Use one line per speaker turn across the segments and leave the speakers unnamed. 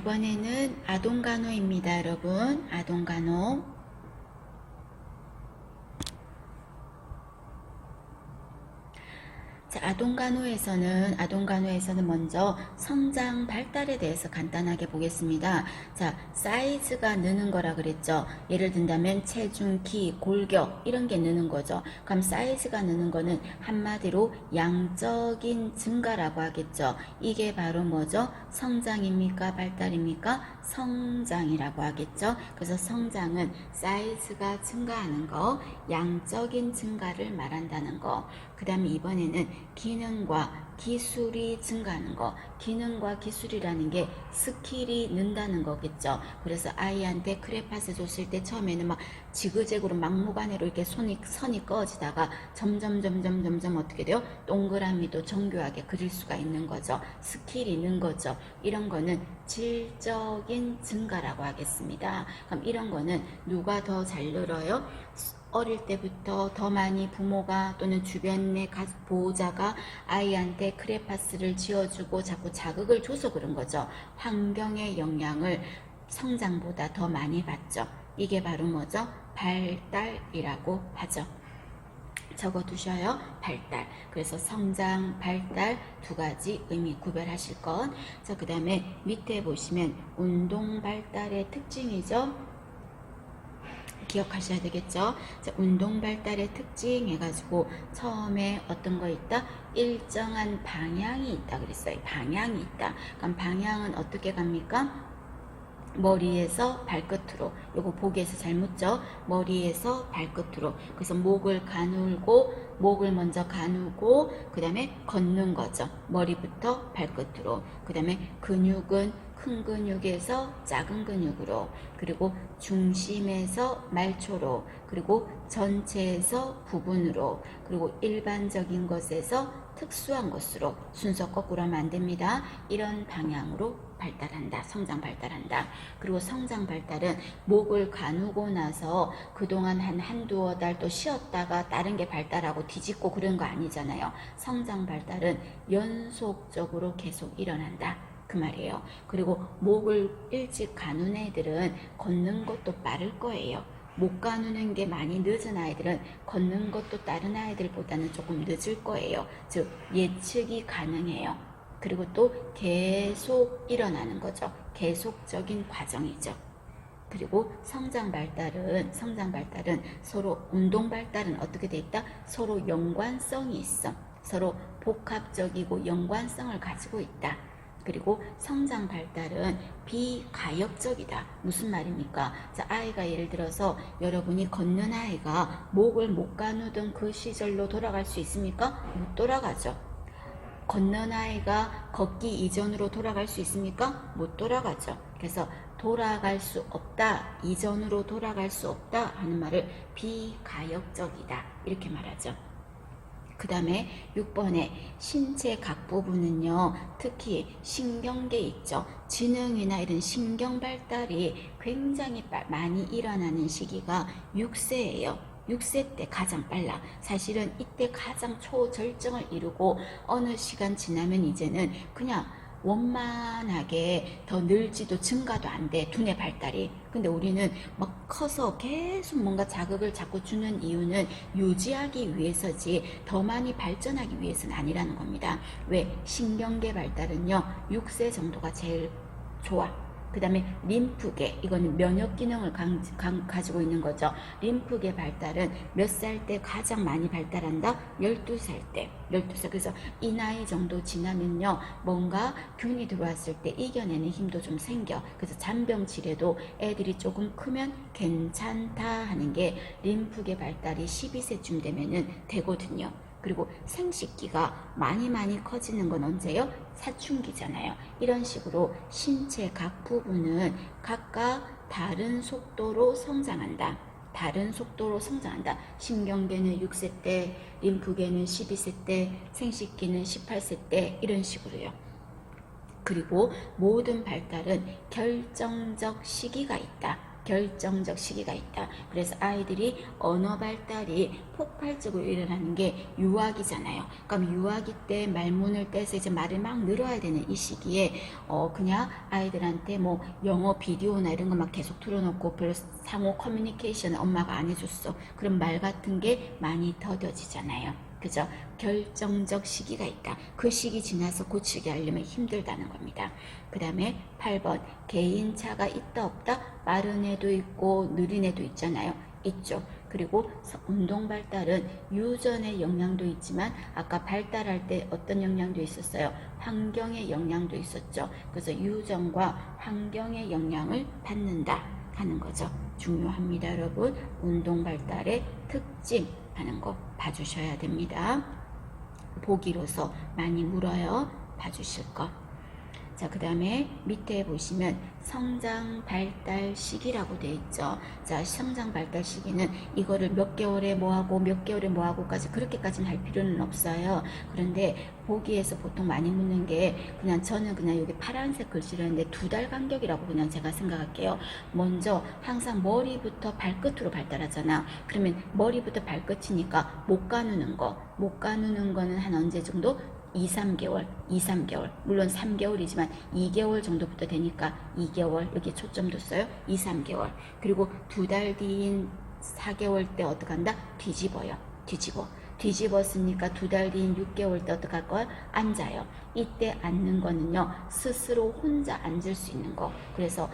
이번에는 아동간호입니다, 여러분. 아동간호. 자, 아동간호에서는 먼저 성장 발달에 대해서 간단하게 보겠습니다. 자, 사이즈가 느는 거라 그랬죠. 예를 든다면 체중, 키, 골격 이런 게 느는 거죠. 그럼 사이즈가 느는 거는 한마디로 양적인 증가라고 하겠죠. 이게 바로 뭐죠? 성장입니까? 발달입니까? 성장이라고 하겠죠. 그래서 성장은 사이즈가 증가하는 거, 양적인 증가를 말한다는 거. 그 다음에 이번에는 기능과 기술이 증가하는 거. 기능과 기술이라는 게 스킬이 는다는 거겠죠. 그래서 아이한테 크레파스 줬을 때 처음에는 막 지그재그로 막무가내로 이렇게 선이 꺼지다가 점점 어떻게 돼요? 동그라미도 정교하게 그릴 수가 있는 거죠. 스킬이 는 거죠. 이런 거는 질적인 증가라고 하겠습니다. 그럼 이런 거는 누가 더 잘 늘어요? 어릴 때부터 더 많이 부모가 또는 주변의 보호자가 아이한테 크레파스를 지어주고 자꾸 자극을 줘서 그런 거죠. 환경의 영향을 성장보다 더 많이 받죠. 이게 바로 뭐죠? 발달이라고 하죠. 적어두셔요. 발달. 그래서 성장, 발달 두 가지 의미 구별하실 것. 자, 그 다음에 밑에 보시면 운동 발달의 특징이죠. 기억하셔야 되겠죠. 자, 운동 발달의 특징 해가지고 처음에 어떤 거 있다? 일정한 방향이 있다 그랬어요. 방향이 있다. 그럼 방향은 어떻게 갑니까? 머리에서 발끝으로. 요거 보기에서 잘 묻죠? 머리에서 발끝으로. 그래서 목을 먼저 가누고 그 다음에 걷는 거죠. 머리부터 발끝으로. 그 다음에 근육은 큰 근육에서 작은 근육으로, 그리고 중심에서 말초로, 그리고 전체에서 부분으로, 그리고 일반적인 것에서 특수한 것으로. 순서 거꾸로 하면 안 됩니다. 이런 방향으로 발달한다. 성장 발달한다. 그리고 성장 발달은 목을 가누고 나서 그동안 한두어 달 또 쉬었다가 다른 게 발달하고 뒤집고 그런 거 아니잖아요. 성장 발달은 연속적으로 계속 일어난다. 그 말이에요. 그리고 목을 일찍 가눈 애들은 걷는 것도 빠를 거예요. 못 가누는 게 많이 늦은 아이들은 걷는 것도 다른 아이들보다는 조금 늦을 거예요. 즉 예측이 가능해요. 그리고 또 계속 일어나는 거죠. 계속적인 과정이죠. 그리고 성장 발달은 서로, 운동 발달은 어떻게 돼 있다? 서로 연관성이 있어. 서로 복합적이고 연관성을 가지고 있다. 그리고 성장 발달은 비가역적이다. 무슨 말입니까? 자, 아이가 예를 들어서 여러분이 걷는 아이가 목을 못 가누던 그 시절로 돌아갈 수 있습니까? 못 돌아가죠. 걷는 아이가 걷기 이전으로 돌아갈 수 있습니까? 못 돌아가죠. 그래서 돌아갈 수 없다, 이전으로 돌아갈 수 없다 하는 말을 비가역적이다 이렇게 말하죠. 그 다음에 6번에 신체 각 부분은요, 특히 신경계 있죠. 지능이나 이런 신경 발달이 굉장히 많이 일어나는 시기가 6세예요. 6세 때 가장 빨라. 사실은 이때 가장 초절정을 이루고 어느 시간 지나면 이제는 그냥 원만하게 더 늘지도 증가도 안 돼. 두뇌 발달이. 근데 우리는 막 커서 계속 뭔가 자극을 자꾸 주는 이유는 유지하기 위해서지 더 많이 발전하기 위해서는 아니라는 겁니다. 왜? 신경계 발달은요 6세 정도가 제일 좋아. 그 다음에 림프계, 이거는 면역 기능을 가지고 있는 거죠. 림프계 발달은 몇 살 때 가장 많이 발달한다? 12살 때. 12살. 그래서 이 나이 정도 지나면요, 뭔가 균이 들어왔을 때 이겨내는 힘도 좀 생겨. 그래서 잔병 치레도 애들이 조금 크면 괜찮다 하는 게 림프계 발달이 12세쯤 되면은 되거든요. 그리고 생식기가 많이 커지는 건 언제요? 사춘기잖아요. 이런 식으로 신체 각 부분은 각각 다른 속도로 성장한다. 신경계는 6세 때, 림프계는 12세 때, 생식기는 18세 때 이런 식으로요. 그리고 모든 발달은 결정적 시기가 있다. 결정적 시기가 있다. 그래서 아이들이 언어 발달이 폭발적으로 일어나는 게 유아기잖아요. 그럼 유아기 때 말문을 떼서 이제 말을 막 늘어야 되는 이 시기에 그냥 아이들한테 뭐 영어 비디오나 이런 거 막 계속 틀어놓고 별로 상호 커뮤니케이션을 엄마가 안 해줬어. 그럼 말 같은 게 많이 더뎌지잖아요. 그죠? 결정적 시기가 있다. 그 시기 지나서 고치게 하려면 힘들다는 겁니다. 그 다음에 8번 개인차가 있다 없다? 빠른 애도 있고 느린 애도 있잖아요. 있죠. 그리고 운동 발달은 유전의 영향도 있지만 아까 발달할 때 어떤 영향도 있었어요? 환경의 영향도 있었죠. 그래서 유전과 환경의 영향을 받는다 하는 거죠. 중요합니다, 여러분. 운동 발달의 특징 하는 거 봐주셔야 됩니다. 보기로서 많이 물어요. 봐주실 거. 자, 그 다음에 밑에 보시면 성장 발달 시기라고 되어 있죠. 자, 성장 발달 시기는 이거를 몇 개월에 뭐하고 몇 개월에 뭐하고까지 그렇게까지는 할 필요는 없어요. 그런데 보기에서 보통 많이 묻는 게 저는 그냥 여기 파란색 글씨를 했는데 2달 간격이라고 그냥 제가 생각할게요. 먼저 항상 머리부터 발끝으로 발달하잖아. 그러면 머리부터 발끝이니까 못 가누는 거는 한 언제 정도? 2-3개월. 물론 3개월이지만 2개월 정도부터 되니까 2개월. 여기 초점 뒀어요. 2-3개월. 그리고 2달 뒤인 4개월 때 어떡한다? 뒤집었으니까 2달 뒤인 6개월 때 어떡할 거야? 앉아요. 이때 앉는 거는요, 스스로 혼자 앉을 수 있는 거. 그래서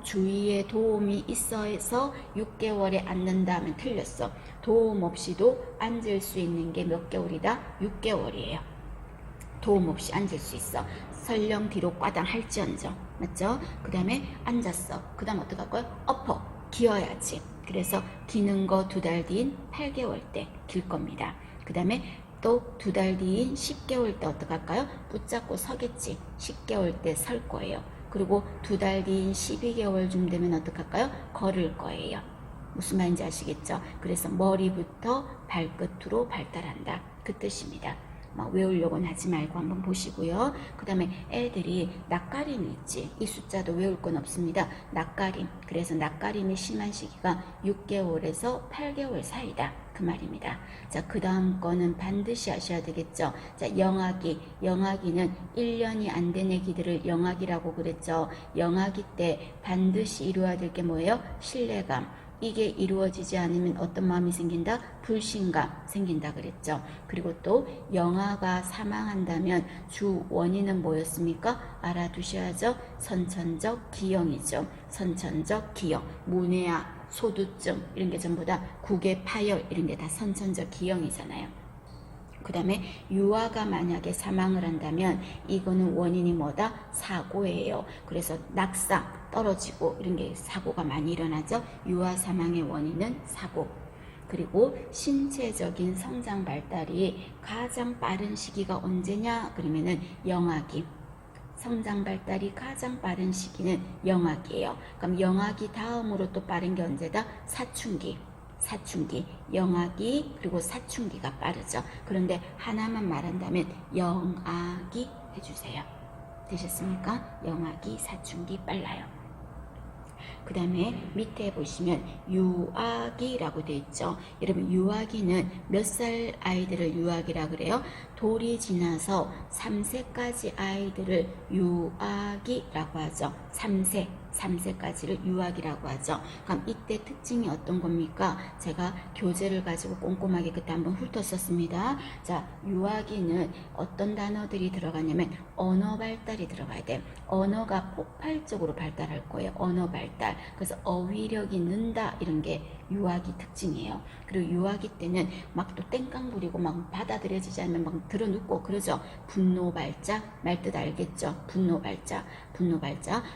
주위에 도움이 있어서 6개월에 앉는다 하면 틀렸어. 도움 없이도 앉을 수 있는 게 몇 개월이다? 6개월이에요. 도움 없이 앉을 수 있어. 설령 뒤로 꽈당 할지언정. 맞죠? 그 다음에 앉았어. 그 다음 어떡할 거야? 엎어. 기어야지. 그래서 기는 거 2달 뒤인 8개월 때 길 겁니다. 그 다음에 또 2달 뒤인 10개월 때 어떡할까요? 붙잡고 서겠지. 10개월 때 설 거예요. 그리고 2달 뒤인 12개월쯤 되면 어떡할까요? 걸을 거예요. 무슨 말인지 아시겠죠? 그래서 머리부터 발끝으로 발달한다. 그 뜻입니다. 막 외우려고는 하지 말고 한번 보시고요. 그 다음에 애들이 낯가림이 있지. 이 숫자도 외울 건 없습니다. 낯가림. 그래서 낯가림이 심한 시기가 6개월에서 8개월 사이다. 그 말입니다. 자, 그 다음 거는 반드시 아셔야 되겠죠. 자, 영아기. 영아기는 1년이 안 된 애기들을 영아기라고 그랬죠. 영아기 때 반드시 이루어야 될 게 뭐예요? 신뢰감. 이게 이루어지지 않으면 어떤 마음이 생긴다? 불신감 생긴다 그랬죠. 그리고 또 영아가 사망한다면 주 원인은 뭐였습니까? 알아두셔야죠. 선천적 기형이죠. 선천적 기형. 문해아, 소두증 이런 게 전부 다 국의 파열 이런 게 다 선천적 기형이잖아요. 그 다음에 유아가 만약에 사망을 한다면 이거는 원인이 뭐다? 사고예요. 그래서 낙상, 떨어지고 이런 게 사고가 많이 일어나죠. 유아 사망의 원인은 사고. 그리고 신체적인 성장 발달이 가장 빠른 시기가 언제냐? 그러면은 영아기. 성장 발달이 가장 빠른 시기는 영아기예요. 그럼 영아기 다음으로 또 빠른 게 언제다? 사춘기, 영아기 그리고 사춘기가 빠르죠. 그런데 하나만 말한다면 영아기 해주세요. 되셨습니까? 영아기, 사춘기 빨라요. 그 다음에 밑에 보시면 유아기라고 되어 있죠. 여러분 유아기는 몇 살 아이들을 유아기라 그래요? 돌이 지나서 3세까지 아이들을 유아기라고 하죠. 3세까지를 유아기라고 하죠. 그럼 이때 특징이 어떤 겁니까? 제가 교재를 가지고 꼼꼼하게 그때 한번 훑었었습니다. 자, 유아기는 어떤 단어들이 들어가냐면 언어 발달이 들어가야 돼. 언어가 폭발적으로 발달할 거예요. 언어 발달. 그래서 어휘력이 는다 이런 게 유아기 특징이에요. 그리고 유아기 때는 막 또 땡깡 부리고 막 받아들여지지 않으면 막 들어눕고 그러죠. 분노 발작, 말 뜻 알겠죠? 분노 발작.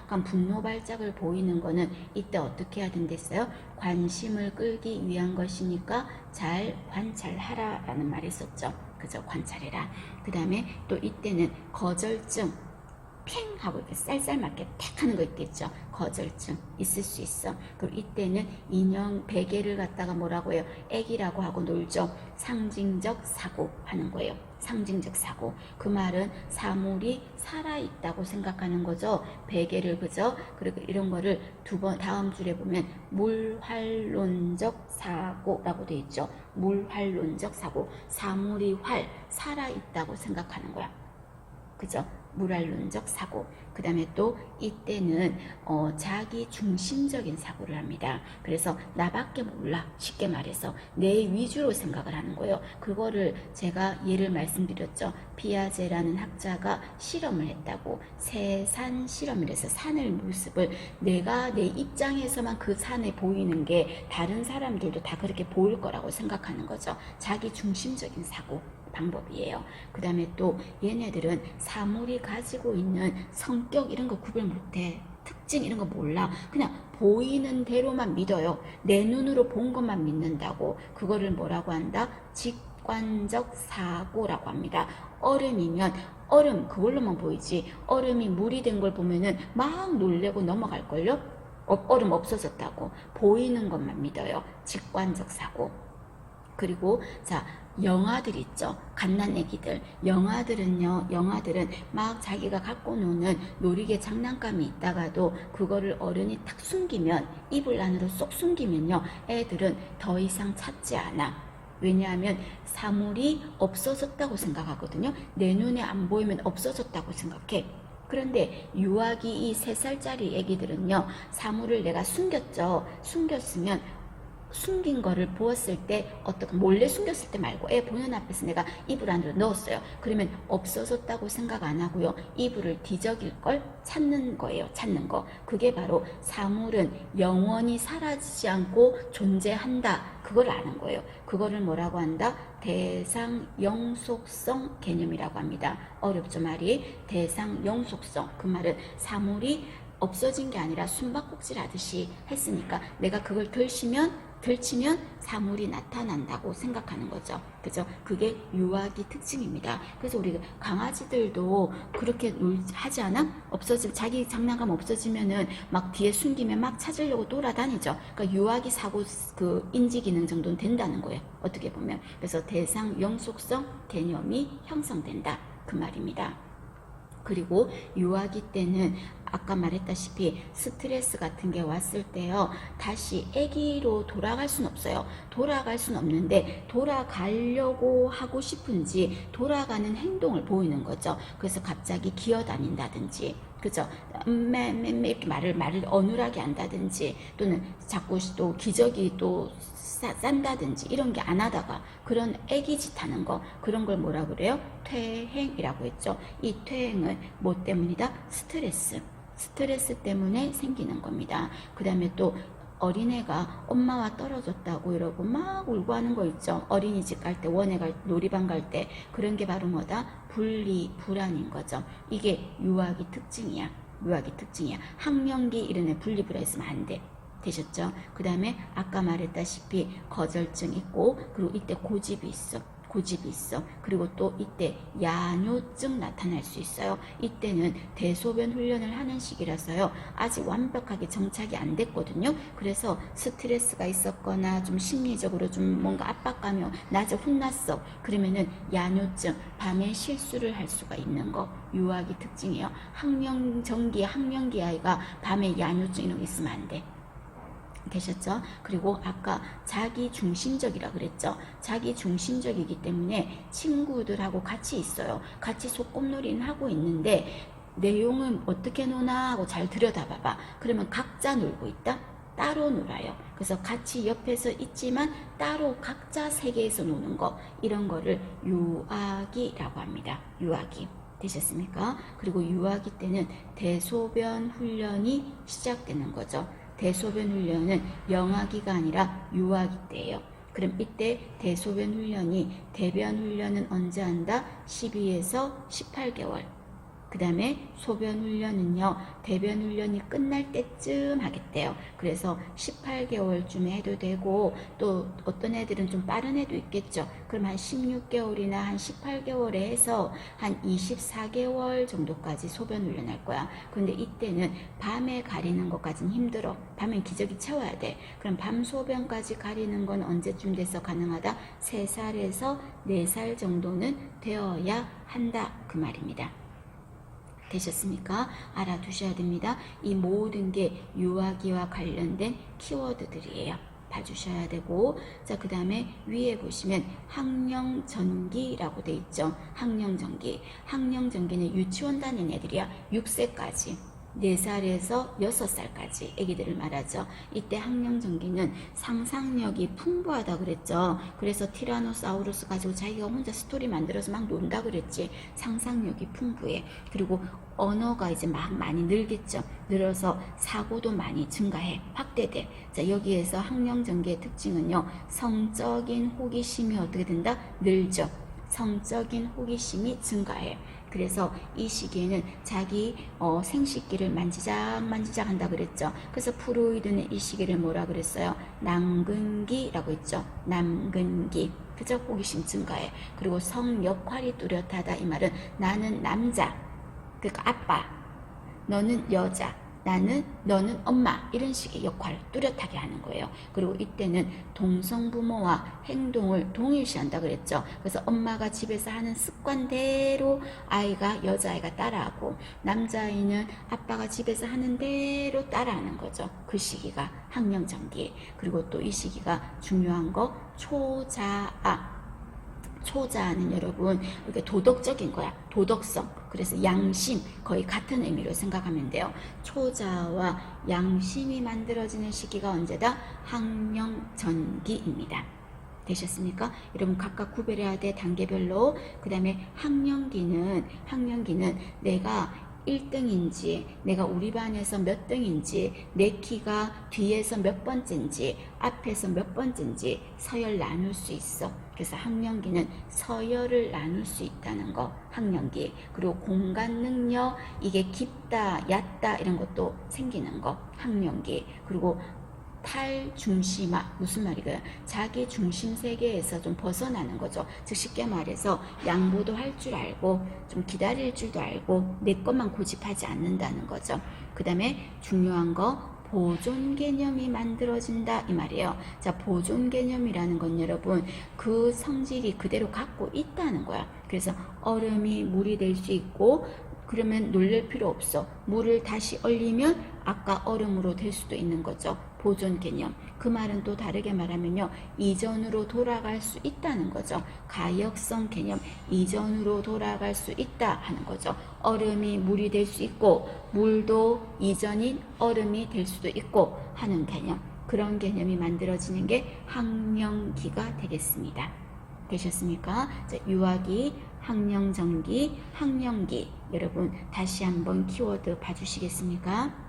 그럼 분노 발작을 보이는 거는 이때 어떻게 해야 된댔어요? 관심을 끌기 위한 것이니까 잘 관찰하라 라는 말이 있었죠. 그죠? 관찰해라. 그 다음에 또 이때는 거절증, 팽 하고 이렇게 쌀쌀 맞게 탁 하는 거 있겠죠. 거절증 있을 수 있어. 그리고 이때는 인형 베개를 갖다가 뭐라고 해요? 애기라고 하고 놀죠. 상징적 사고 하는 거예요. 상징적 사고. 그 말은 사물이 살아있다고 생각하는 거죠. 베개를, 그죠? 그리고 이런 거를 두 번 다음 줄에 보면 물활론적 사고라고 돼 있죠. 물활론적 사고. 사물이 살아있다고 생각하는 거야. 그죠? 물활론적 사고. 그 다음에 또 이때는 자기 중심적인 사고를 합니다. 그래서 나밖에 몰라, 쉽게 말해서 내 위주로 생각을 하는 거예요. 그거를 제가 예를 말씀드렸죠. 피아제라는 학자가 실험을 했다고. 새산 실험이라서 산의 모습을 내가 내 입장에서만 그 산에 보이는 게 다른 사람들도 다 그렇게 보일 거라고 생각하는 거죠. 자기 중심적인 사고 방법이에요. 그 다음에 또 얘네들은 사물이 가지고 있는 성격 이런 거 구별 못해. 특징 이런 거 몰라. 그냥 보이는 대로만 믿어요. 내 눈으로 본 것만 믿는다고. 그거를 뭐라고 한다? 직관적 사고라고 합니다. 얼음이면 얼음 그걸로만 보이지. 얼음이 물이 된 걸 보면은 막 놀래고 넘어갈걸요? 얼음 없어졌다고. 보이는 것만 믿어요. 직관적 사고. 그리고 자, 영아들 있죠. 갓난애기들. 영아들은 막 자기가 갖고 노는 놀이개 장난감이 있다가도 그거를 어른이 탁 숨기면, 이불 안으로 쏙 숨기면요, 애들은 더 이상 찾지 않아. 왜냐하면 사물이 없어졌다고 생각하거든요. 내 눈에 안 보이면 없어졌다고 생각해. 그런데 유아기 이 3살짜리 애기들은요, 사물을 내가 숨겼죠. 숨겼으면 숨긴 거를 보았을 때, 몰래 숨겼을 때 말고 애 보는 앞에서 내가 이불 안으로 넣었어요. 그러면 없어졌다고 생각 안 하고요, 이불을 뒤적일 걸 찾는 거예요. 찾는 거. 그게 바로 사물은 영원히 사라지지 않고 존재한다. 그걸 아는 거예요. 그거를 뭐라고 한다? 대상 영속성 개념이라고 합니다. 어렵죠, 말이. 대상 영속성. 그 말은 사물이 없어진 게 아니라 숨바꼭질 하듯이 했으니까 내가 그걸 들치면 사물이 나타난다고 생각하는 거죠. 그죠? 그게 유아기 특징입니다. 그래서 우리 강아지들도 그렇게 하지 않아? 자기 장난감 없어지면은 막 뒤에 숨기면 막 찾으려고 돌아다니죠. 그러니까 유아기 사고 그 인지 기능 정도는 된다는 거예요. 어떻게 보면. 그래서 대상 영속성 개념이 형성된다. 그 말입니다. 그리고 유아기 때는 아까 말했다시피 스트레스 같은 게 왔을 때요, 다시 아기로 돌아갈 수는 없어요. 돌아갈 수는 없는데 돌아가려고 하고 싶은지 돌아가는 행동을 보이는 거죠. 그래서 갑자기 기어다닌다든지, 그죠? 이렇게 말을 어눌하게 한다든지, 또는 자꾸 또 기저귀 또 싼다든지 이런 게 안 하다가 그런 애기짓 하는 거, 그런 걸 뭐라 그래요? 퇴행이라고 했죠. 이 퇴행은 뭐 때문이다? 스트레스 때문에 생기는 겁니다. 그 다음에 또 어린애가 엄마와 떨어졌다고 이러고 막 울고 하는 거 있죠. 어린이집 갈 때, 놀이방 갈 때. 그런 게 바로 뭐다? 불안인 거죠. 이게 유아기 특징이야. 학령기 이런 애 분리불안했으면 안 돼. 되셨죠? 그 다음에 아까 말했다시피 거절증 있고, 그리고 이때 고집이 있어. 그리고 또 이때 야뇨증 나타날 수 있어요. 이때는 대소변 훈련을 하는 시기라서요, 아직 완벽하게 정착이 안 됐거든요. 그래서 스트레스가 있었거나 좀 심리적으로 좀 뭔가 압박감이, 낮에 혼났어. 그러면은 야뇨증, 밤에 실수를 할 수가 있는 거, 유아기 특징이에요. 학령기 아이가 밤에 야뇨증 이런 게 있으면 안 돼. 되셨죠? 그리고 아까 자기 중심적이라 그랬죠? 자기 중심적이기 때문에 친구들하고 같이 있어요. 같이 소꿉놀이는 하고 있는데 내용은 어떻게 노나 하고 잘 들여다봐봐. 그러면 각자 놀고 있다? 따로 놀아요. 그래서 같이 옆에서 있지만 따로 각자 세계에서 노는 거, 이런 거를 유아기라고 합니다. 유아기. 되셨습니까? 그리고 유아기 때는 대소변 훈련이 시작되는 거죠. 대소변 훈련은 영아기가 아니라 유아기 때예요. 그럼 이때 대소변 훈련이, 대변 훈련은 언제 한다? 12에서 18개월. 그 다음에 소변 훈련은요, 대변 훈련이 끝날 때쯤 하겠대요. 그래서 18개월쯤에 해도 되고, 또 어떤 애들은 좀 빠른 애도 있겠죠. 그럼 한 16개월이나 한 18개월에 해서 한 24개월 정도까지 소변 훈련할 거야. 근데 이때는 밤에 가리는 것까지는 힘들어. 밤엔 기저귀 채워야 돼. 그럼 밤 소변까지 가리는 건 언제쯤 돼서 가능하다? 3살에서 4살 정도는 되어야 한다. 그 말입니다. 되셨습니까? 알아두셔야 됩니다. 이 모든 게 유아기와 관련된 키워드들이에요. 봐주셔야 되고, 자, 그 다음에 위에 보시면 학령전기라고 돼 있죠. 학령전기. 학령전기는 유치원 다니는 애들이야. 6세까지. 4살에서 6살까지 애기들을 말하죠. 이때 학령전기는 상상력이 풍부하다 그랬죠. 그래서 티라노사우루스 가지고 자기가 혼자 스토리 만들어서 막 논다 그랬지. 상상력이 풍부해. 그리고 언어가 이제 막 많이 늘겠죠. 늘어서 사고도 많이 증가해. 확대돼. 자, 여기에서 학령전기의 특징은요, 성적인 호기심이 어떻게 된다? 늘죠. 성적인 호기심이 증가해. 그래서 이 시기에는 자기 생식기를 만지작 한다 그랬죠. 그래서 프로이드는 이 시기를 뭐라 그랬어요? 남근기라고 했죠. 남근기. 그죠? 호기심 증가해. 그리고 성 역할이 뚜렷하다. 이 말은 나는 남자, 그러니까 아빠, 너는 여자, 너는 엄마, 이런 식의 역할을 뚜렷하게 하는 거예요. 그리고 이때는 동성부모와 행동을 동일시한다 그랬죠. 그래서 엄마가 집에서 하는 습관대로 여자아이가 따라하고, 남자아이는 아빠가 집에서 하는 대로 따라하는 거죠. 그 시기가 학령전기. 그리고 또 이 시기가 중요한 거, 초자는 여러분 이렇게 도덕적인 거야. 도덕성. 그래서 양심, 거의 같은 의미로 생각하면 돼요. 초자와 양심이 만들어지는 시기가 언제다? 학령전기입니다. 되셨습니까? 여러분 각각 구별해야 돼. 단계별로. 그 다음에 학령기는 내가 1등인지, 내가 우리 반에서 몇 등인지, 내 키가 뒤에서 몇 번째인지, 앞에서 몇 번째인지 서열 나눌 수 있어. 그래서 학령기는 서열을 나눌 수 있다는 거, 학령기. 그리고 공간 능력, 이게 깊다, 얕다 이런 것도 생기는 거, 학령기. 그리고 탈중심화, 무슨 말이고요? 자기 중심 세계에서 좀 벗어나는 거죠. 즉 쉽게 말해서 양보도 할 줄 알고 좀 기다릴 줄도 알고 내 것만 고집하지 않는다는 거죠. 그 다음에 중요한 거, 보존 개념이 만들어진다 이 말이에요. 자, 보존 개념이라는 건 여러분 그 성질이 그대로 갖고 있다는 거야. 그래서 얼음이 물이 될 수 있고, 그러면 놀랄 필요 없어. 물을 다시 얼리면 아까 얼음으로 될 수도 있는 거죠. 보존 개념. 그 말은 또 다르게 말하면요, 이전으로 돌아갈 수 있다는 거죠. 가역성 개념. 이전으로 돌아갈 수 있다 하는 거죠. 얼음이 물이 될 수 있고, 물도 이전인 얼음이 될 수도 있고 하는 개념. 그런 개념이 만들어지는 게 학령기가 되겠습니다. 되셨습니까? 자, 유아기, 학령전기, 학령기. 여러분 다시 한번 키워드 봐주시겠습니까?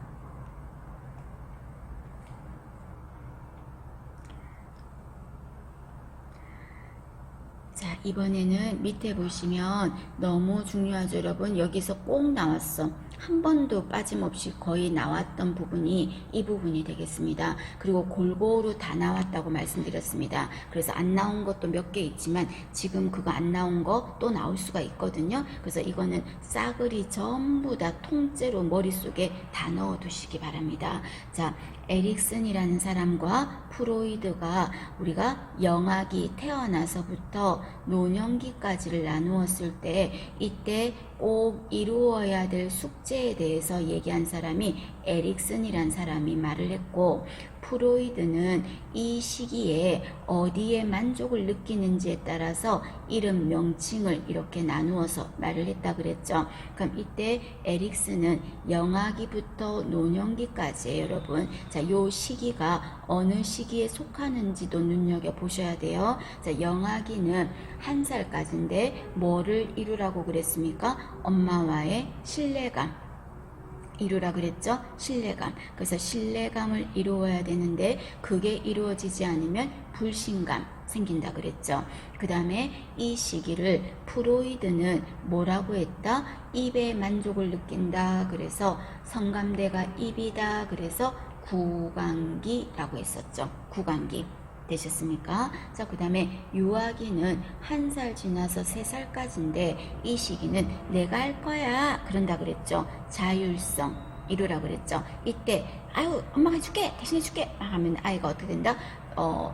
자, 이번에는 밑에 보시면 너무 중요하죠, 여러분. 여기서 꼭 나왔어. 한 번도 빠짐없이 거의 나왔던 부분이 이 부분이 되겠습니다. 그리고 골고루 다 나왔다고 말씀드렸습니다. 그래서 안 나온 것도 몇 개 있지만 지금 그거 안 나온 거 또 나올 수가 있거든요. 그래서 이거는 싸그리 전부 다 통째로 머릿속에 다 넣어 두시기 바랍니다. 자, 에릭슨이라는 사람과 프로이드가 우리가 영아기 태어나서부터 노년기까지를 나누었을 때 이때 꼭 이루어야 될 숙제에 대해서 얘기한 사람이 에릭슨이란 사람이 말을 했고, 프로이드는 이 시기에 어디에 만족을 느끼는지에 따라서 이름 명칭을 이렇게 나누어서 말을 했다 그랬죠. 그럼 이때 에릭슨은 영아기부터 노년기까지예요, 여러분. 자, 요 시기가 어느 시기에 속하는지도 눈여겨보셔야 돼요. 자, 영아기는 1살까지인데 뭐를 이루라고 그랬습니까? 엄마와의 신뢰감, 이루라 그랬죠? 신뢰감. 그래서 신뢰감을 이루어야 되는데 그게 이루어지지 않으면 불신감 생긴다 그랬죠. 그 다음에 이 시기를 프로이드는 뭐라고 했다? 입의 만족을 느낀다. 그래서 성감대가 입이다. 그래서 구강기라고 했었죠. 구강기. 되셨습니까? 자, 그 다음에 유아기는 1살 지나서 3살까지인데 이 시기는 내가 할 거야 그런다 그랬죠. 자율성 이루라 그랬죠. 이때 아유 엄마가 해줄게 대신 해줄게 하면 아이가 어떻게 된다?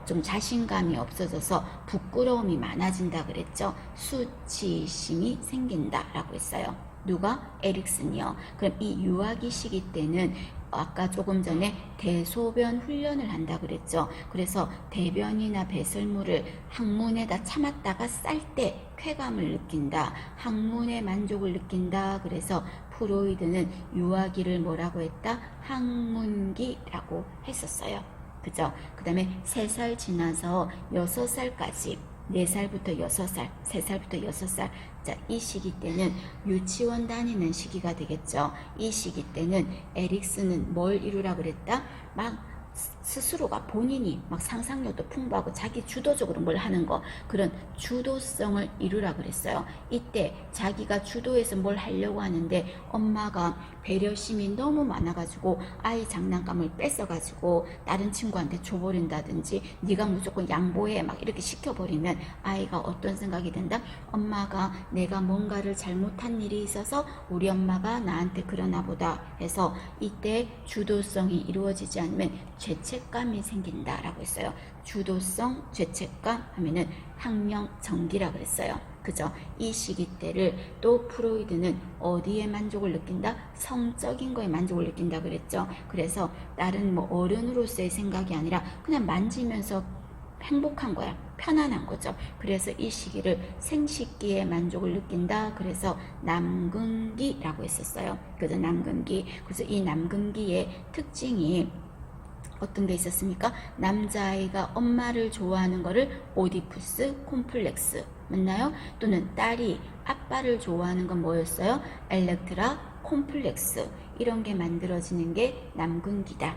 좀 자신감이 없어져서 부끄러움이 많아진다 그랬죠. 수치심이 생긴다 라고 했어요. 누가? 에릭슨이요. 그럼 이 유아기 시기 때는 아까 조금 전에 대소변 훈련을 한다 그랬죠. 그래서 대변이나 배설물을 항문에다 참았다가 쌀 때 쾌감을 느낀다. 항문의 만족을 느낀다. 그래서 프로이드는 유아기를 뭐라고 했다? 항문기라고 했었어요. 그죠? 그 다음에 3살 지나서 6살까지 4살부터 6살, 3살부터 6살. 자, 이 시기 때는 유치원 다니는 시기가 되겠죠. 이 시기 때는 에릭슨은 뭘 이루라 그랬다? 막 스스로가 본인이 막 상상력도 풍부하고 자기 주도적으로 뭘 하는 거 그런 주도성을 이루라 그랬어요. 이때 자기가 주도해서 뭘 하려고 하는데 엄마가 배려심이 너무 많아가지고 아이 장난감을 뺏어가지고 다른 친구한테 줘버린다든지 네가 무조건 양보해 막 이렇게 시켜버리면 아이가 어떤 생각이 든다? 엄마가 내가 뭔가를 잘못한 일이 있어서 우리 엄마가 나한테 그러나 보다 해서 이때 주도성이 이루어지지 않으면 죄책감이 생긴다라고 했어요. 주도성, 죄책감 하면은 항명정기라 그랬어요. 그죠? 이 시기 때를 또 프로이드는 어디에 만족을 느낀다? 성적인 거에 만족을 느낀다 그랬죠. 그래서 다른 뭐 어른으로서의 생각이 아니라 그냥 만지면서 행복한 거야. 편안한 거죠. 그래서 이 시기를 생식기에 만족을 느낀다. 그래서 남근기라고 했었어요. 그래서 남근기. 그래서 이 남근기의 특징이 어떤 게 있었습니까? 남자아이가 엄마를 좋아하는 거를 오디푸스 콤플렉스 맞나요? 또는 딸이 아빠를 좋아하는 건 뭐였어요? 엘렉트라 콤플렉스 이런 게 만들어지는 게 남근기다.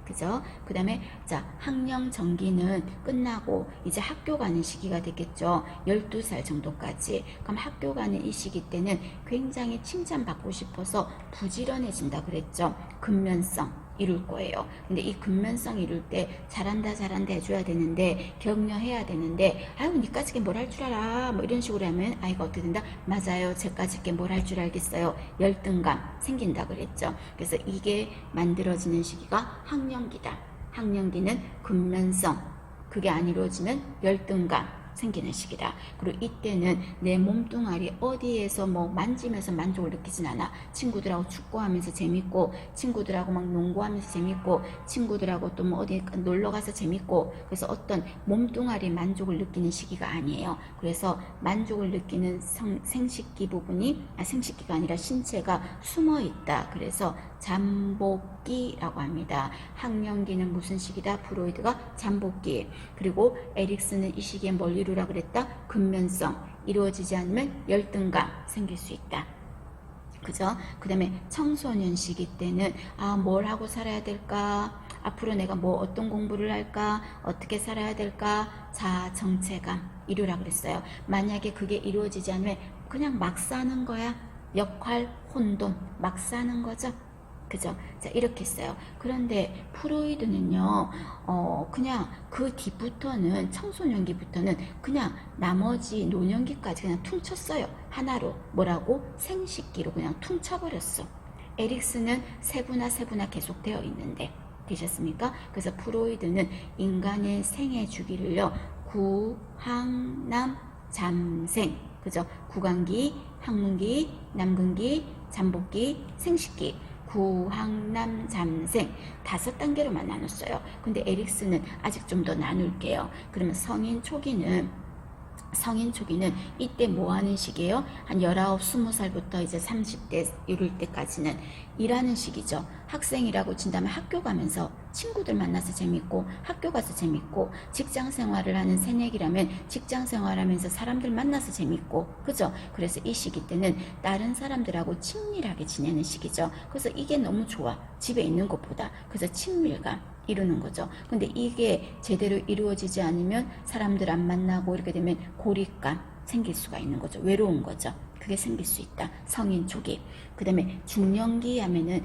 그죠? 그 다음에 자 학령 정기는 끝나고 이제 학교 가는 시기가 되겠죠. 12살 정도까지. 그럼 학교 가는 이 시기 때는 굉장히 칭찬받고 싶어서 부지런해진다 그랬죠. 근면성 이룰 거예요. 근데 이 근면성 이룰 때 잘한다 해줘야 되는데 격려해야 되는데 아유 니까짓게 뭘 할 줄 알아 뭐 이런 식으로 하면 아이가 어떻게 된다? 맞아요. 제까짓게 뭘 할 줄 알겠어요. 열등감 생긴다 그랬죠. 그래서 이게 만들어지는 시기가 학령기다. 학령기는 근면성 그게 안 이루어지면 열등감 생기는 시기다. 그리고 이때는 내 몸뚱아리 어디에서 뭐 만지면서 만족을 느끼진 않아. 친구들하고 축구하면서 재밌고 친구들하고 막 농구하면서 재밌고 친구들하고 또 뭐 어디 놀러가서 재밌고 그래서 어떤 몸뚱아리 만족을 느끼는 시기가 아니에요. 그래서 만족을 느끼는 생식기 부분이 생식기가 아니라 신체가 숨어 있다. 그래서 잠복기라고 합니다. 학령기는 무슨 시기다? 프로이드가 잠복기. 그리고 에릭슨은 이 시기에 뭘 이루라 그랬다? 근면성. 이루어지지 않으면 열등감 생길 수 있다. 그죠? 그 다음에 청소년 시기 때는 뭘 하고 살아야 될까? 앞으로 내가 뭐 어떤 공부를 할까? 어떻게 살아야 될까? 자, 정체감 이루라 그랬어요. 만약에 그게 이루어지지 않으면 그냥 막 사는 거야. 역할 혼돈 막 사는 거죠. 그죠? 자, 이렇게 했어요. 그런데 프로이드는요, 그냥 그 뒤부터는, 청소년기부터는 그냥 나머지 노년기까지 그냥 퉁쳤어요. 하나로. 뭐라고? 생식기로 그냥 퉁쳐버렸어. 에릭슨은 세분화 계속 되어 있는데. 되셨습니까? 그래서 프로이드는 인간의 생애 주기를요, 구항남 잠생. 그죠? 구강기, 항문기, 남근기, 잠복기, 생식기. 구항남 잠생 5단계로만 나눴어요. 근데 에릭슨은 아직 좀 더 나눌게요. 그러면 성인 초기는 이때 뭐 하는 시기예요? 한 19, 20살부터 이제 30대 이럴 때까지는 일하는 시기죠. 학생이라고 친다면 학교 가면서 친구들 만나서 재밌고 학교 가서 재밌고 직장 생활을 하는 새내기라면 직장 생활하면서 사람들 만나서 재밌고 그죠? 그래서 이 시기 때는 다른 사람들하고 친밀하게 지내는 시기죠. 그래서 이게 너무 좋아. 집에 있는 것보다. 그래서 친밀감 이루는 거죠. 근데 이게 제대로 이루어지지 않으면 사람들 안 만나고 이렇게 되면 고립감 생길 수가 있는 거죠. 외로운 거죠. 그게 생길 수 있다. 성인 초기. 그 다음에 중년기 하면은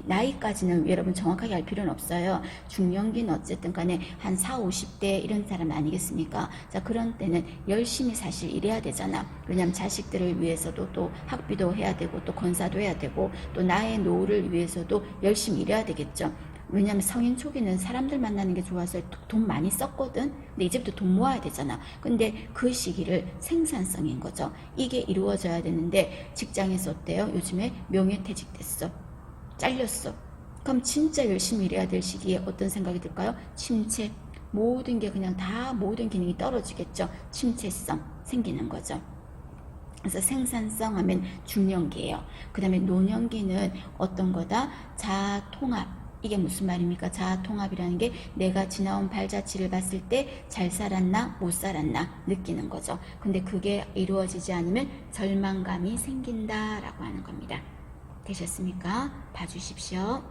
나이까지는 여러분 정확하게 알 필요는 없어요. 중년기는 어쨌든 간에 한 4, 50대 이런 사람 아니겠습니까? 자, 그런 때는 열심히 사실 일해야 되잖아. 왜냐면 자식들을 위해서도 또 학비도 해야 되고 또 건사도 해야 되고 또 나의 노후를 위해서도 열심히 일해야 되겠죠. 왜냐면 성인 초기는 사람들 만나는 게 좋아서 돈 많이 썼거든. 근데 이제부터 돈 모아야 되잖아. 근데 그 시기를 생산성인 거죠. 이게 이루어져야 되는데 직장에서 어때요? 요즘에 명예퇴직 됐어. 잘렸어. 그럼 진짜 열심히 일해야 될 시기에 어떤 생각이 들까요? 침체. 모든 게 그냥 다 모든 기능이 떨어지겠죠. 침체성 생기는 거죠. 그래서 생산성 하면 중년기예요. 그 다음에 노년기는 어떤 거다? 자아통합. 이게 무슨 말입니까? 자아통합이라는 게 내가 지나온 발자취를 봤을 때 잘 살았나 못 살았나 느끼는 거죠. 근데 그게 이루어지지 않으면 절망감이 생긴다라고 하는 겁니다. 되셨습니까? 봐주십시오.